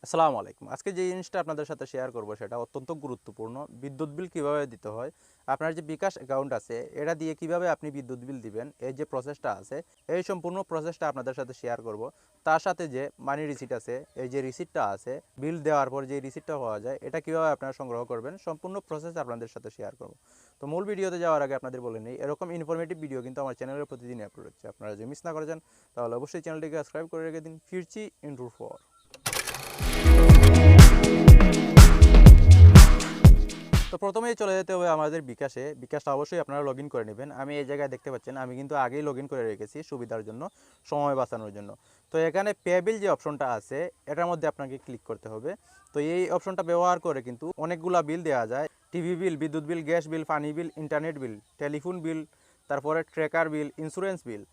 আসসালামু আলাইকুম। আজকে যে জিনিসটা আপনাদের সাথে শেয়ার করব সেটা অত্যন্ত গুরুত্বপূর্ণ। বিদ্যুৎ বিল কিভাবে দিতে হয়, আপনার যে বিকাশ অ্যাকাউন্ট আছে এটা দিয়ে কিভাবে আপনি বিদ্যুৎ বিল দিবেন, এই যে প্রসেসটা আছে এই সম্পূর্ণ প্রসেসটা আপনাদের সাথে শেয়ার করব। তার সাথে যে মানি রিসিট আছে, এই যে রিসিটটা আছে, বিল দেওয়ার পর যে রিসিটটা পাওয়া যায় এটা কিভাবে আপনারা সংগ্রহ করবেন সম্পূর্ণ প্রসেস আপনাদের সাথে শেয়ার করব। তো মূল ভিডিওতে যাওয়ার আগে আপনাদের বলে নিই, এরকম ইনফরমেটিভ ভিডিও কিন্তু আমার চ্যানেলে প্রতিদিনই আপলোড হচ্ছে। আপনারা যদি মিস না করে যান তাহলে অবশ্যই চ্যানেলটিকে সাবস্ক্রাইব করে রেখে দিন। ফিরছি ইন্ট্রোর পর। তো প্রথমেই চলে যেতে হবে আমাদের বিকাশে। বিকাশটা অবশ্যই আপনারা লগ ইন করে নেবেন। আমি এই জায়গায় দেখতে পাচ্ছেন আমি কিন্তু আগেই লগ ইন করে রেখেছি সুবিধার জন্য, সময় বাঁচানোর জন্য। তো এখানে পে বিল যে অপশনটা আছে এটার মধ্যে আপনাকে ক্লিক করতে হবে। তো এই অপশনটা ব্যবহার করে কিন্তু অনেকগুলা বিল দেওয়া যায়। টিভি বিল, বিদ্যুৎ বিল, গ্যাস বিল, পানি বিল, ইন্টারনেট বিল, টেলিফোন বিল, তারপরে ট্রেকার বিল, ইন্স্যুরেন্স বিল,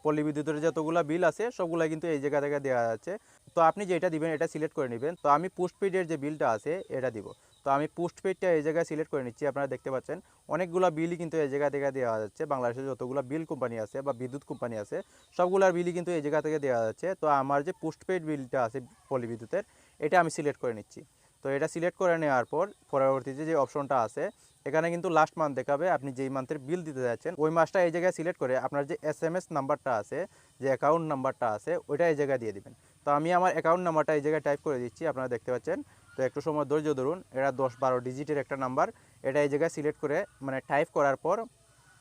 পল্লী বিদ্যুতের যতগুলো বিল আছে সবগুলো কিন্তু এই জায়গা থেকে দেওয়া যাচ্ছে। তো আপনি যেটা দিবেন এটা সিলেক্ট করে নেবেন। তো আমি পোস্টপেডের যে বিলটা আছে এটা দিব। তো আমি পোস্টপেডটা এই জায়গায় সিলেক্ট করে নিচ্ছি। আপনারা দেখতে পাচ্ছেন অনেকগুলো বিলই কিন্তু এই জায়গা থেকে দেওয়া যাচ্ছে। বাংলাদেশে যতগুলো বিল কোম্পানি আছে বা বিদ্যুৎ কোম্পানি আছে সবগুলোর বিলই কিন্তু এই জায়গা থেকে দেওয়া যাচ্ছে। তো আমার যে পোস্টপেড বিলটা আছে পল্লী বিদ্যুতের, এটা আমি সিলেক্ট করে নিচ্ছি। তো এটা সিলেক্ট করে নেওয়ার পর পরবর্তীতে যে অপশনটা আছে এখানে কিন্তু লাস্ট মান্থ দেখাবে, আপনি যেই মান্থের বিল দিতে যাচ্ছেন ওই মাসটা এই জায়গায় সিলেক্ট করে আপনার যে SMS নাম্বারটা আছে, যে অ্যাকাউন্ট নাম্বারটা আছে ওইটা এই জায়গায় দিয়ে দিবেন। তো আমি আমার অ্যাকাউন্ট নাম্বারটা এই জায়গায় টাইপ করে দিচ্ছি, আপনারা দেখতে পাচ্ছেন। তো একটু সময় ধৈর্য ধরুন, এটা 10-12 ডিজিটের একটা নাম্বার। এটা এই জায়গায় সিলেক্ট করে মানে টাইপ করার পর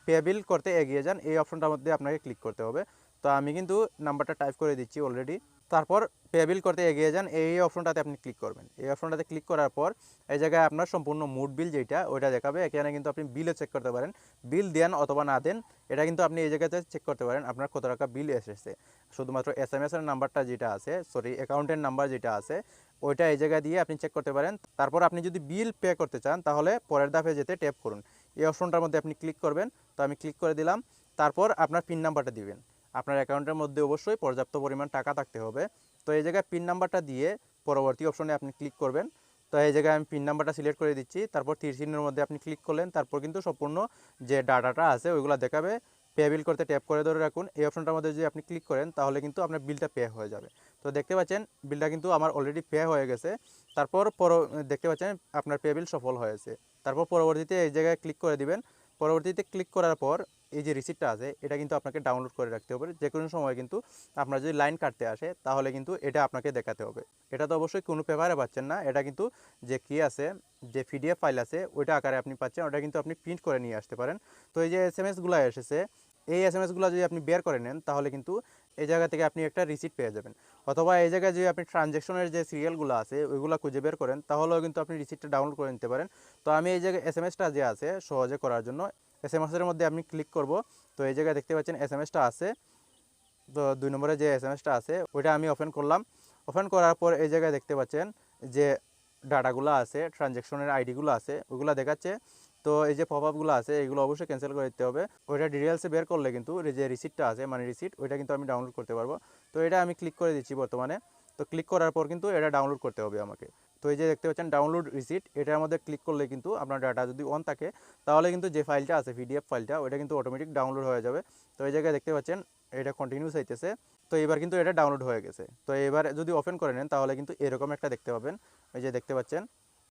পে বিল করতে এগিয়ে যান, এই অপশনটার মধ্যে আপনাকে ক্লিক করতে হবে। তো আমি কিন্তু নাম্বারটা টাইপ করে দিচ্ছি অলরেডি। তারপর পে বিল করতে এগিয়ে যান, এই অপশনটাতে আপনি ক্লিক করবেন। এই অপশনটাতে ক্লিক করার পর এই জায়গায় আপনার সম্পূর্ণ মুড বিল যেটা ওইটা দেখাবে। এখানে কিন্তু আপনি বিলও চেক করতে পারেন, বিল দেন অথবা না দেন এটা কিন্তু আপনি এই জায়গাতে চেক করতে পারেন আপনার কত টাকা বিল এসেছে। শুধুমাত্র SMS এর নাম্বারটা যেটা আছে, সরি অ্যাকাউন্টের নাম্বার যেটা আছে ওইটা এই জায়গা দিয়ে আপনি চেক করতে পারেন। তারপর আপনি যদি বিল পে করতে চান তাহলে পরের ধাপে যেতে ট্যাপ করুন, এই অপশনটার মধ্যে আপনি ক্লিক করবেন। তো আমি ক্লিক করে দিলাম। তারপর আপনার পিন নাম্বারটা দিবেন। আপনার অ্যাকাউন্টের মধ্যে অবশ্যই পর্যাপ্ত পরিমাণ টাকা থাকতে হবে। তো এই জায়গায় পিন নাম্বারটা দিয়ে পরবর্তী অপশনে আপনি ক্লিক করবেন। তো এই জায়গায় আমি পিন নাম্বারটা সিলেক্ট করে দিচ্ছি। তারপর তীর চিহ্নের মধ্যে আপনি ক্লিক করলেন। তারপর কিন্তু সম্পূর্ণ যে ডাটাটা আছে ওইগুলো দেখাবে। পে বিল করতে ট্যাপ করে ধরে রাখুন। এই অপশনটার মধ্যে যদি আপনি ক্লিক করেন তাহলে কিন্তু আপনার বিলটা পে হয়ে যাবে। তো দেখতে পাচ্ছেন বিলটা কিন্তু আমার অলরেডি পে হয়ে গেছে। তারপর দেখতে পাচ্ছেন আপনার পে বিল সফল হয়েছে। তারপর পরবর্তীতে এই জায়গায় ক্লিক করে দিবেন। পরবর্তীতে ক্লিক করার পর এই যে রিসিপ্টটা আছে এটা কিন্তু আপনাকে ডাউনলোড করে রাখতে হবে। যে কোনো সময় কিন্তু আপনার যদি লাইন কাটতে আসে তাহলে কিন্তু এটা আপনাকে দেখাতে হবে। এটা তো অবশ্যই কোনো পেপারে পাচ্ছেন না, এটা কিন্তু যে কি আছে, যে PDF ফাইল আছে ওইটা আকারে আপনি পাচ্ছেন। ওটা কিন্তু আপনি প্রিন্ট করে নিয়ে আসতে পারেন। তো এই যে SMS গুলো এসেছে, এই SMS গুলো যদি আপনি বের করে নেন তাহলে কিন্তু এই জায়গা থেকে আপনি একটা রিসিপ্ট পেয়ে যাবেন। অথবা এই জায়গায় যদি আপনি ট্রানজ্যাকশনের যে সিরিয়ালগুলো আছে ওইগুলো খুঁজে বের করেন তাহলেও কিন্তু আপনি রিসিপ্টটা ডাউনলোড করে নিতে পারেন। তো আমি এই জায়গায় SMS-টা যে আছে সহজে করার জন্য SMS-এর মধ্যে আপনি ক্লিক করব। তো এই জায়গায় দেখতে পাচ্ছেন SMS-টা আছে। তো 2 নম্বরে যে SMS-টা আছে ওইটা আমি ওপেন করলাম। ওপেন করার পর এই জায়গায় দেখতে পাচ্ছেন যে ডাটাগুলো আছে, ট্রানজ্যাকশনের আইডিগুলো আছে ওইগুলো দেখাচ্ছে। তো এই যে পপআপগুলো আছে এগুলো অবশ্যই ক্যান্সেল করে দিতে হবে। ওইটা ডিটেলসে বের করলে কিন্তু যে রিসিপ্টটা আছে মানে রিসিপ্ট ওইটা কিন্তু আমি ডাউনলোড করতে পারবো। তো এটা আমি ক্লিক করে দিচ্ছি বর্তমানে। তো ক্লিক করার পর কিন্তু এটা ডাউনলোড করতে হবে আমাকে। তো এই যে দেখতে পাচ্ছেন ডাউনলোড রিসিপ্ট, এটার মধ্যে ক্লিক করলে কিন্তু আপনার ডাটা যদি অন থাকে তাহলে কিন্তু যে ফাইলটা আছে PDF ফাইলটা ওইটা কিন্তু অটোমেটিক ডাউনলোড হয়ে যাবে। তো এই জায়গায় দেখতে পাচ্ছেন এটা কন্টিনিউস হইতেছে। তো এবার কিন্তু এটা ডাউনলোড হয়ে গেছে। তো এবার যদি ওপেন করে নেন তাহলে কিন্তু এরকম একটা দেখতে পাবেন, এই যে দেখতে পাচ্ছেন।